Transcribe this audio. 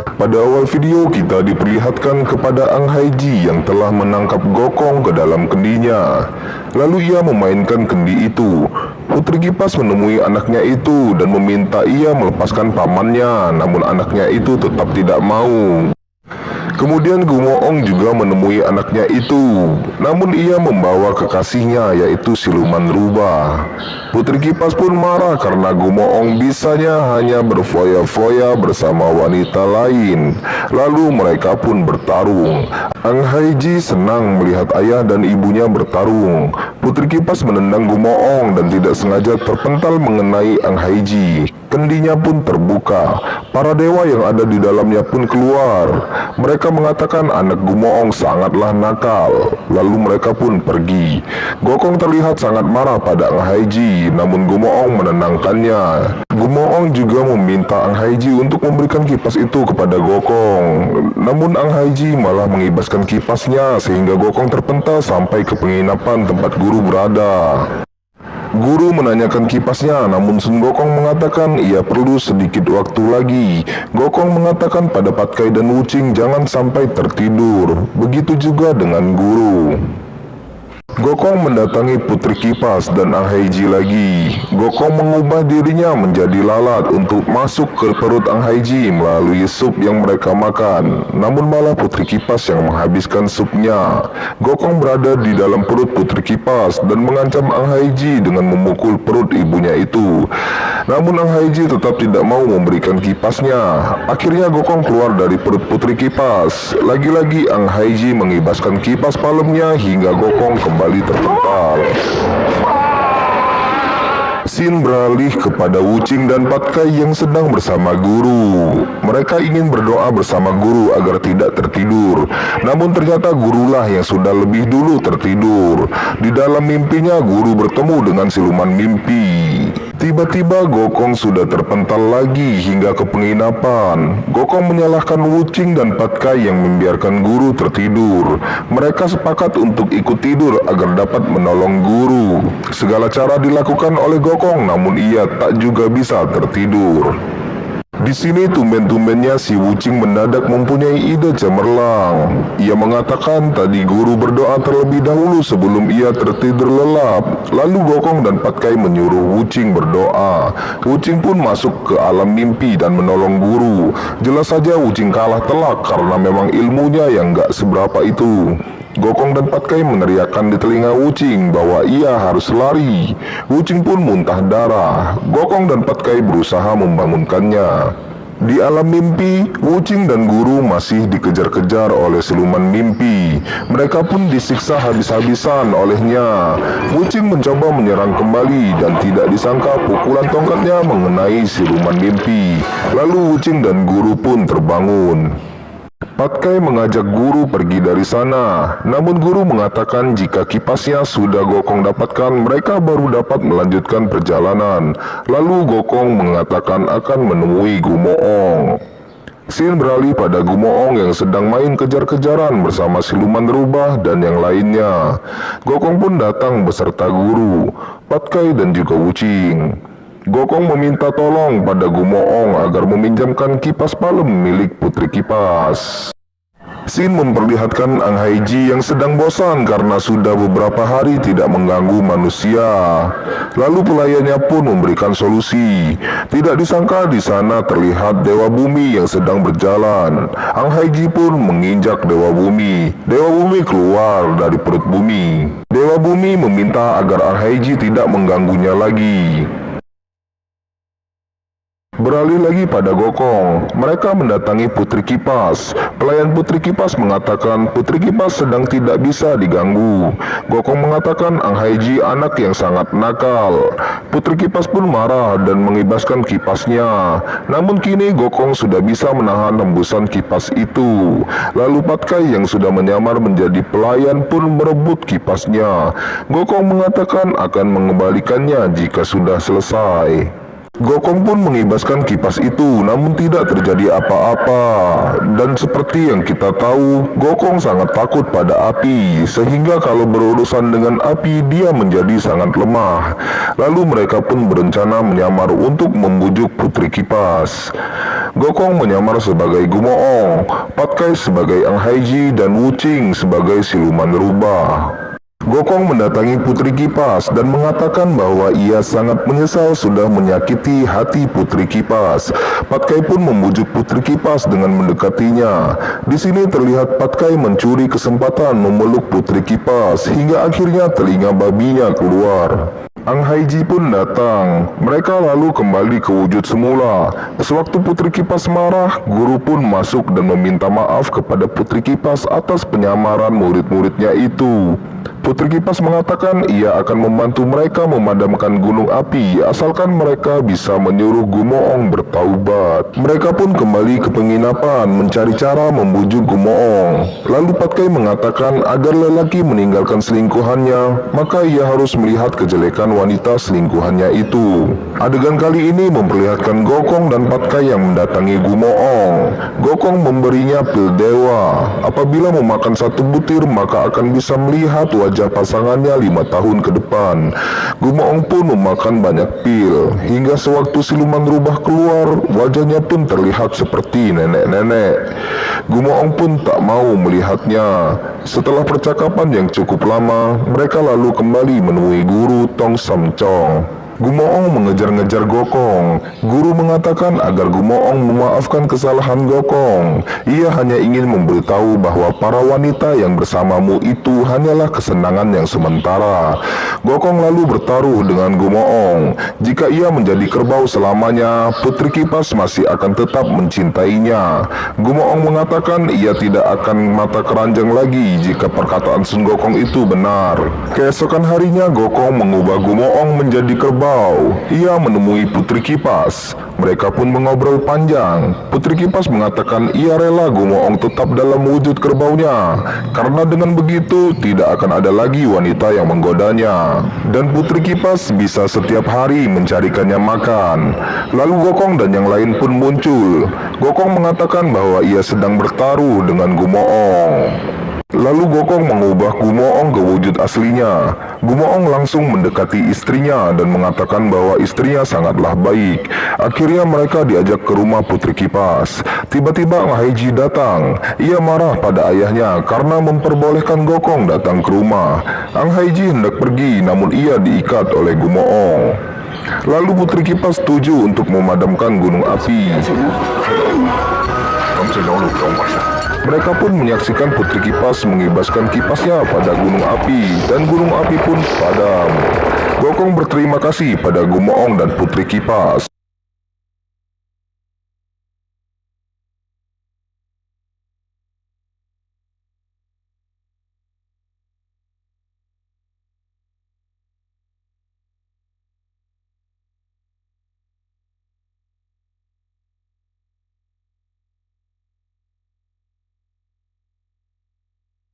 Pada awal video kita diperlihatkan kepada Ang Haiji yang telah menangkap Gokong ke dalam kendinya. Lalu ia memainkan kendi itu. Putri Kipas menemui anaknya itu dan meminta ia melepaskan pamannya, namun anaknya itu tetap tidak mau. Kemudian Gumoong juga menemui anaknya itu, namun ia membawa kekasihnya yaitu siluman rubah. Putri Kipas pun marah karena Gumoong bisanya hanya berfoya-foya bersama wanita lain. Lalu mereka pun bertarung. Ang Haiji senang melihat ayah dan ibunya bertarung. Putri Kipas menendang Gumoong dan tidak sengaja terpental mengenai Ang Haiji. Kendinya pun terbuka. Para dewa yang ada di dalamnya pun keluar. Mereka mengatakan anak Gumoong sangatlah nakal. Lalu mereka pun pergi. Gokong terlihat sangat marah pada Ang Haiji, namun Gumoong menenangkannya. Gumoong juga meminta Ang Haiji untuk memberikan kipas itu kepada Gokong. Namun Ang Haiji malah mengibaskan kipasnya sehingga Gokong terpental sampai ke penginapan tempat guru berada. Guru menanyakan kipasnya, namun Sun Gokong mengatakan ia perlu sedikit waktu lagi. Gokong mengatakan pada Patkai dan Wuching jangan sampai tertidur. Begitu juga dengan guru. Gokong mendatangi Putri Kipas dan Ang Haiji lagi. Gokong mengubah dirinya menjadi lalat untuk masuk ke perut Ang Haiji melalui sup yang mereka makan. Namun malah Putri Kipas yang menghabiskan supnya. Gokong berada di dalam perut Putri Kipas dan mengancam Ang Haiji dengan memukul perut ibunya itu. Namun Ang Haiji tetap tidak mau memberikan kipasnya. Akhirnya Gokong keluar dari perut Putri Kipas. Lagi-lagi Ang Haiji mengibaskan kipas palemnya hingga Gokong kembali terpental. Scene beralih kepada Wuching dan Patkai yang sedang bersama guru. Mereka ingin berdoa bersama guru agar tidak tertidur. Namun ternyata gurulah yang sudah lebih dulu tertidur. Di dalam mimpinya guru bertemu dengan siluman mimpi. Tiba-tiba Gokong sudah terpental lagi hingga ke penginapan. Gokong menyalahkan Wuching dan Patkai yang membiarkan guru tertidur. Mereka sepakat untuk ikut tidur agar dapat menolong guru. Segala cara dilakukan oleh Gokong, namun ia tak juga bisa tertidur. Di sini tumben-tumbennya si Wuching mendadak mempunyai ide cemerlang. Ia mengatakan tadi guru berdoa terlebih dahulu sebelum ia tertidur lelap. Lalu Gokong dan Patkai menyuruh Wuching berdoa. Wuching pun masuk ke alam mimpi dan menolong guru. Jelas saja Wuching kalah telak karena memang ilmunya yang gak seberapa itu. Gokong dan Patkai meneriakkan di telinga Wuching bahwa ia harus lari. Wuching pun muntah darah. Gokong dan Patkai berusaha membangunkannya. Di alam mimpi, Wuching dan guru masih dikejar-kejar oleh siluman mimpi. Mereka pun disiksa habis-habisan olehnya. Wuching mencoba menyerang kembali dan tidak disangka pukulan tongkatnya mengenai siluman mimpi. Lalu Wuching dan guru pun terbangun. Patkai mengajak guru pergi dari sana, namun guru mengatakan jika kipasnya sudah Gokong dapatkan, mereka baru dapat melanjutkan perjalanan. Lalu Gokong mengatakan akan menemui Gumoong. Scene beralih pada Gumoong yang sedang main kejar-kejaran bersama siluman rubah dan yang lainnya. Gokong pun datang beserta guru, Patkai dan juga Wuching. Gokong meminta tolong pada Gumoong agar meminjamkan kipas palem milik Putri Kipas. Scene memperlihatkan Ang Haiji yang sedang bosan karena sudah beberapa hari tidak mengganggu manusia. Lalu pelayannya pun memberikan solusi. Tidak disangka di sana terlihat Dewa Bumi yang sedang berjalan. Ang Haiji pun menginjak Dewa Bumi. Dewa Bumi keluar dari perut bumi. Dewa Bumi meminta agar Ang Haiji tidak mengganggunya lagi. Beralih lagi pada Gokong, mereka mendatangi Putri Kipas. Pelayan Putri Kipas mengatakan Putri Kipas sedang tidak bisa diganggu. Gokong mengatakan Ang Haiji anak yang sangat nakal. Putri Kipas pun marah dan mengibaskan kipasnya. Namun kini Gokong sudah bisa menahan hembusan kipas itu. Lalu Patkai yang sudah menyamar menjadi pelayan pun merebut kipasnya. Gokong mengatakan akan mengembalikannya jika sudah selesai. Gokong pun mengibaskan kipas itu, namun tidak terjadi apa-apa. Dan seperti yang kita tahu, Gokong sangat takut pada api, sehingga kalau berurusan dengan api, dia menjadi sangat lemah. Lalu mereka pun berencana menyamar untuk membujuk Putri Kipas. Gokong menyamar sebagai Gumoong, Patkai sebagai Ang Haiji, dan Wuching sebagai siluman rubah. Gokong mendatangi Putri Kipas dan mengatakan bahwa ia sangat menyesal sudah menyakiti hati Putri Kipas. Patkai pun membujuk Putri Kipas dengan mendekatinya. Di sini terlihat Patkai mencuri kesempatan memeluk Putri Kipas hingga akhirnya telinga babinya keluar. Ang Haiji pun datang. Mereka lalu kembali ke wujud semula. Sewaktu Putri Kipas marah, guru pun masuk dan meminta maaf kepada Putri Kipas atas penyamaran murid-muridnya itu. Putri Kipas mengatakan ia akan membantu mereka memadamkan gunung api asalkan mereka bisa menyuruh Gumoong bertaubat. Mereka pun kembali ke penginapan mencari cara membujuk Gumoong. Lalu Patkai mengatakan agar lelaki meninggalkan selingkuhannya, maka ia harus melihat kejelekan wanita selingkuhannya itu. Adegan kali ini memperlihatkan Gokong dan Patkai yang mendatangi Gumoong. Gokong memberinya pil dewa. Apabila memakan satu butir maka akan bisa melihat wajah pasangannya 5 tahun ke depan. Gumoong pun memakan banyak pil, hingga sewaktu siluman rubah keluar, wajahnya pun terlihat seperti nenek-nenek. Gumoong pun tak mau melihatnya. Setelah percakapan yang cukup lama, mereka lalu kembali menemui guru Tong Sam Chong. Gumoong mengejar-ngejar Gokong. Guru mengatakan agar Gumoong memaafkan kesalahan Gokong. Ia hanya ingin memberitahu bahwa para wanita yang bersamamu itu hanyalah kesenangan yang sementara. Gokong lalu bertaruh dengan Gumoong. Jika ia menjadi kerbau selamanya, Putri Kipas masih akan tetap mencintainya. Gumoong mengatakan ia tidak akan mata keranjang lagi jika perkataan Sun Gokong itu benar. Keesokan harinya Gokong mengubah Gumoong menjadi kerbau. Ia menemui Putri Kipas. Mereka pun mengobrol panjang. Putri Kipas mengatakan ia rela Gumoong tetap dalam wujud kerbaunya, karena dengan begitu tidak akan ada lagi wanita yang menggodanya. Dan Putri Kipas bisa setiap hari mencarikannya makan. Lalu Gokong dan yang lain pun muncul. Gokong mengatakan bahwa ia sedang bertaruh dengan Gumoong. Lalu Gokong mengubah Gumoong ke wujud aslinya. Gumoong langsung mendekati istrinya dan mengatakan bahwa istrinya sangatlah baik. Akhirnya mereka diajak ke rumah Putri Kipas. Tiba-tiba Ang Haiji datang. Ia marah pada ayahnya karena memperbolehkan Gokong datang ke rumah. Ang Haiji hendak pergi namun ia diikat oleh Gumoong. Lalu Putri Kipas setuju untuk memadamkan gunung api. Mereka pun menyaksikan Putri Kipas mengibaskan kipasnya pada gunung api, dan gunung api pun padam. Gokong berterima kasih pada Gumoong dan Putri Kipas.